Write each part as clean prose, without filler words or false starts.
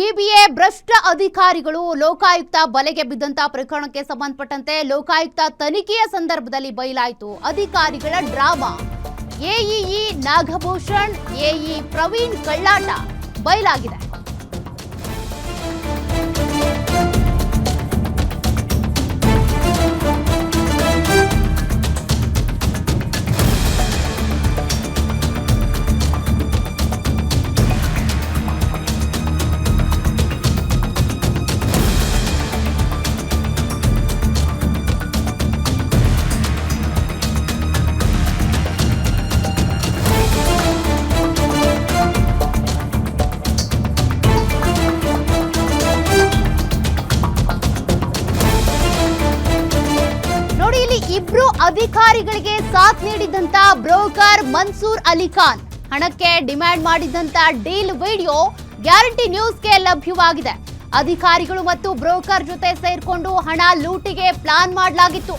GBA ಭ್ರಷ್ಟ ಅಧಿಕಾರಿಗಳು ಲೋಕಾಯುಕ್ತ ಬಲೆಗೆ ಬಿದ್ದಂತ ಪ್ರಕರಣಕ್ಕೆ ಸಂಬಂಧಪಟ್ಟಂತೆ ಲೋಕಾಯುಕ್ತ ತನಿಖೆಯ ಸಂದರ್ಭದಲ್ಲಿ ಬಯಲಾಯಿತು ಅಧಿಕಾರಿಗಳ drama. AEE Nagabhushan, AE Praveen ಕಳ್ಳಾಟ ಬಯಲಾಗಿದೆ. ಇಬ್ರು ಅಧಿಕಾರಿಗಳಿಗೆ ಸಾಥ್ ನೀಡಿದಂತ ಬ್ರೋಕರ್ ಮನ್ಸೂರ್ ಅಲಿ ಖಾನ್ ಹಣಕ್ಕೆ ಡಿಮ್ಯಾಂಡ್ ಮಾಡಿದಂತ ಡೀಲ್ ವಿಡಿಯೋ ಗ್ಯಾರಂಟಿ ನ್ಯೂಸ್ಗೆ ಲಭ್ಯವಾಗಿದೆ. ಅಧಿಕಾರಿಗಳು ಮತ್ತು ಬ್ರೋಕರ್ ಜೊತೆ ಸೇರ್ಕೊಂಡು ಹಣ ಲೂಟಿಗೆ ಪ್ಲಾನ್ ಮಾಡಲಾಗಿತ್ತು.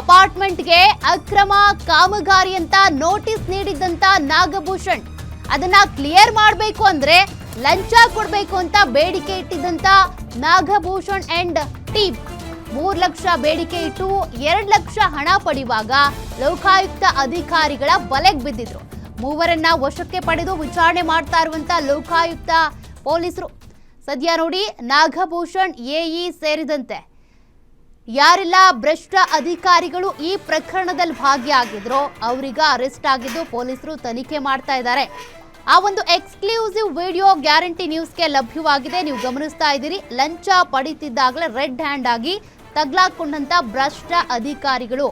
ಅಪಾರ್ಟ್ಮೆಂಟ್ಗೆ ಅಕ್ರಮ ಕಾಮಗಾರಿ ಅಂತ ನೋಟಿಸ್ ನೀಡಿದಂತ ನಾಗಭೂಷಣ್ ಅದನ್ನ ಕ್ಲಿಯರ್ ಮಾಡಬೇಕು ಅಂದ್ರೆ ಲಂಚ ಕೊಡಬೇಕು ಅಂತ ಬೇಡಿಕೆ ಇಟ್ಟಿದ್ದಂತ ನಾಗಭೂಷಣ್ ಅಂಡ್ ಟೀಮ್ 3 ಲಕ್ಷ ಬೇಡಿಕೆ ಇಟ್ಟು 2 ಲಕ್ಷ ಹಣ ಪಡೆಯುವಾಗ ಲೋಕಾಯುಕ್ತ ಅಧಿಕಾರಿಗಳ ಬಲೆಗೆ ಬಿದ್ದಿದ್ರು. ಮೂವರನ್ನ ವಶಕ್ಕೆ ಪಡೆದು ವಿಚಾರಣೆ ಮಾಡ್ತಾ ಇರುವಂತ ಲೋಕಾಯುಕ್ತ ಪೊಲೀಸರು ಸದ್ಯ ನೋಡಿ ನಾಗಭೂಷಣ್, ಎಇ ಸೇರಿದಂತೆ ಯಾರೆಲ್ಲ ಭ್ರಷ್ಟ ಅಧಿಕಾರಿಗಳು ಈ ಪ್ರಕರಣದಲ್ಲಿ ಭಾಗಿಯಾಗಿದ್ರು ಅವರೀಗ ಅರೆಸ್ಟ್ ಆಗಿದ್ದು ಪೊಲೀಸರು ತನಿಖೆ ಮಾಡ್ತಾ ಇದ್ದಾರೆ. ಆ ಒಂದು ಎಕ್ಸ್ಕ್ಲೂಸಿವ್ ವಿಡಿಯೋ ಗ್ಯಾರಂಟಿ ನ್ಯೂಸ್ಗೆ ಲಭ್ಯವಾಗಿದೆ. ನೀವು ಗಮನಿಸ್ತಾ ಇದ್ದೀರಿ, ಲಂಚ ಪಡಿತಿದ್ದಾಗಲೇ ರೆಡ್ ಹ್ಯಾಂಡ್ ಆಗಿ ತಗ್ಲಾಕೊಂಡಂತ ಭ್ರಷ್ಟ ಅಧಿಕಾರಿಗಳು.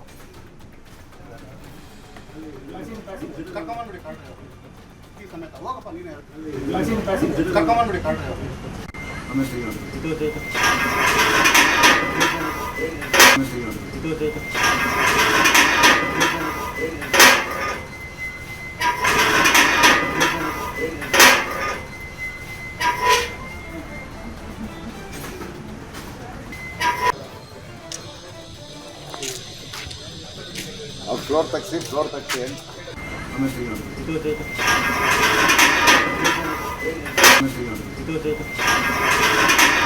अब फ्लोर तक से